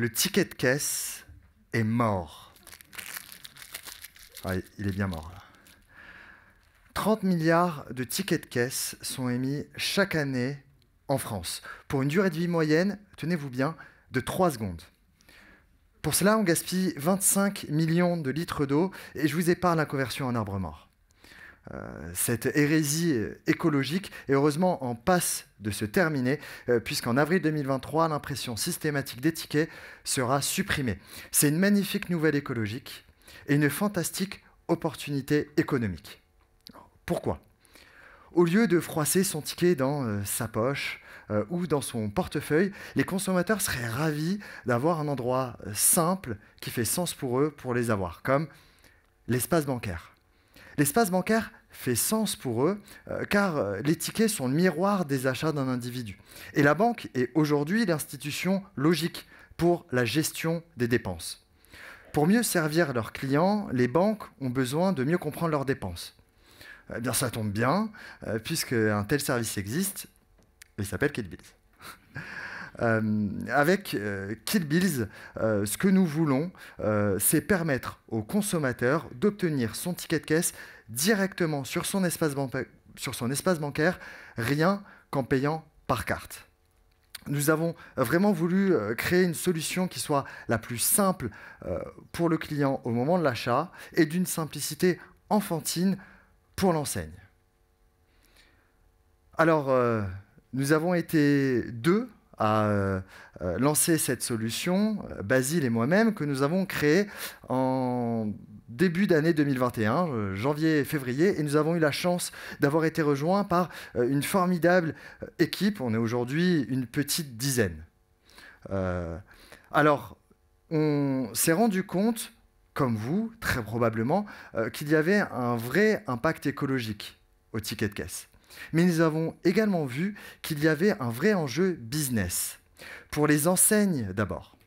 Le ticket de caisse est mort. Ah, il est bien mort, là. 30 milliards de tickets de caisse sont émis chaque année en France, pour une durée de vie moyenne, tenez-vous bien, de 3 secondes. Pour cela, on gaspille 25 millions de litres d'eau, et je vous épargne la conversion en arbre mort. Cette hérésie écologique est heureusement en passe de se terminer, puisqu'en avril 2023, l'impression systématique des tickets sera supprimée. C'est une magnifique nouvelle écologique et une fantastique opportunité économique. Pourquoi ? Au lieu de froisser son ticket dans sa poche ou dans son portefeuille, les consommateurs seraient ravis d'avoir un endroit simple qui fait sens pour eux pour les avoir, comme l'espace bancaire. L'espace bancaire fait sens pour eux car les tickets sont le miroir des achats d'un individu. Et la banque est aujourd'hui l'institution logique pour la gestion des dépenses. Pour mieux servir leurs clients, les banques ont besoin de mieux comprendre leurs dépenses. Eh bien, ça tombe bien, puisque un tel service existe, il s'appelle KidBills. Avec KidBills, ce que nous voulons, c'est permettre au consommateur d'obtenir son ticket de caisse directement sur son espace bancaire, rien qu'en payant par carte. Nous avons vraiment voulu créer une solution qui soit la plus simple pour le client au moment de l'achat et d'une simplicité enfantine pour l'enseigne. Alors, nous avons été 2 à lancer cette solution, Basile et moi-même, que nous avons créée en début d'année 2021, janvier et février, et nous avons eu la chance d'avoir été rejoints par une formidable équipe. On est aujourd'hui une petite dizaine. Alors, on s'est rendu compte, comme vous, très probablement, qu'il y avait un vrai impact écologique au ticket de caisse. Mais nous avons également vu qu'il y avait un vrai enjeu business, pour les enseignes d'abord,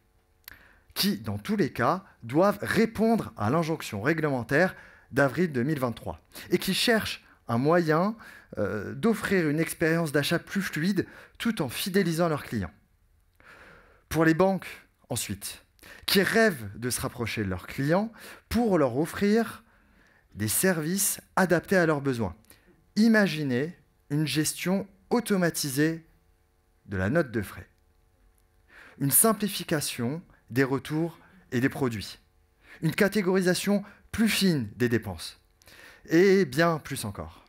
qui, dans tous les cas, doivent répondre à l'injonction réglementaire d'avril 2023, et qui cherchent un moyen d'offrir une expérience d'achat plus fluide, tout en fidélisant leurs clients. Pour les banques, ensuite, qui rêvent de se rapprocher de leurs clients pour leur offrir des services adaptés à leurs besoins. Imaginez une gestion automatisée de la note de frais, une simplification des retours et des produits, une catégorisation plus fine des dépenses, et bien plus encore.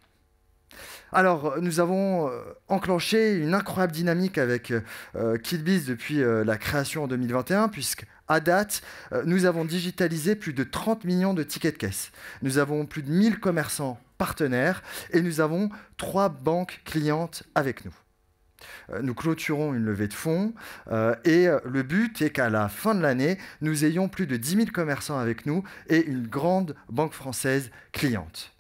Alors, nous avons enclenché une incroyable dynamique avec KidBills depuis la création en 2021, puisqu'à date, nous avons digitalisé plus de 30 millions de tickets de caisse. Nous avons plus de 1000 commerçants partenaires et nous avons 3 banques clientes avec nous. Nous clôturons une levée de fonds et le but est qu'à la fin de l'année, nous ayons plus de 10 000 commerçants avec nous et une grande banque française cliente.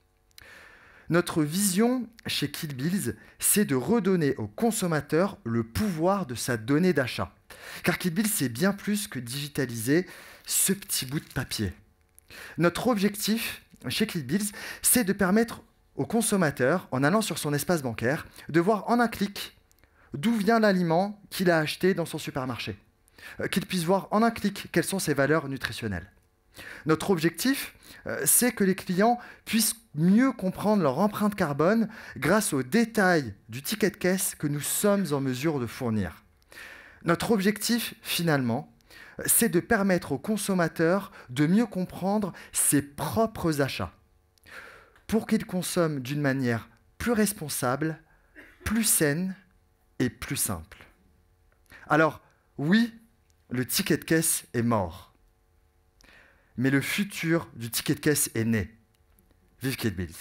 Notre vision chez KidBills, c'est de redonner au consommateur le pouvoir de sa donnée d'achat. Car KidBills, c'est bien plus que digitaliser ce petit bout de papier. Notre objectif chez KidBills, c'est de permettre au consommateur, en allant sur son espace bancaire, de voir en un clic d'où vient l'aliment qu'il a acheté dans son supermarché. Qu'il puisse voir en un clic quelles sont ses valeurs nutritionnelles. Notre objectif, c'est que les clients puissent mieux comprendre leur empreinte carbone grâce aux détails du ticket de caisse que nous sommes en mesure de fournir. Notre objectif, finalement, c'est de permettre aux consommateurs de mieux comprendre ses propres achats pour qu'ils consomment d'une manière plus responsable, plus saine et plus simple. Alors, oui, le ticket de caisse est mort. Mais le futur du ticket de caisse est né. Vive KidBills!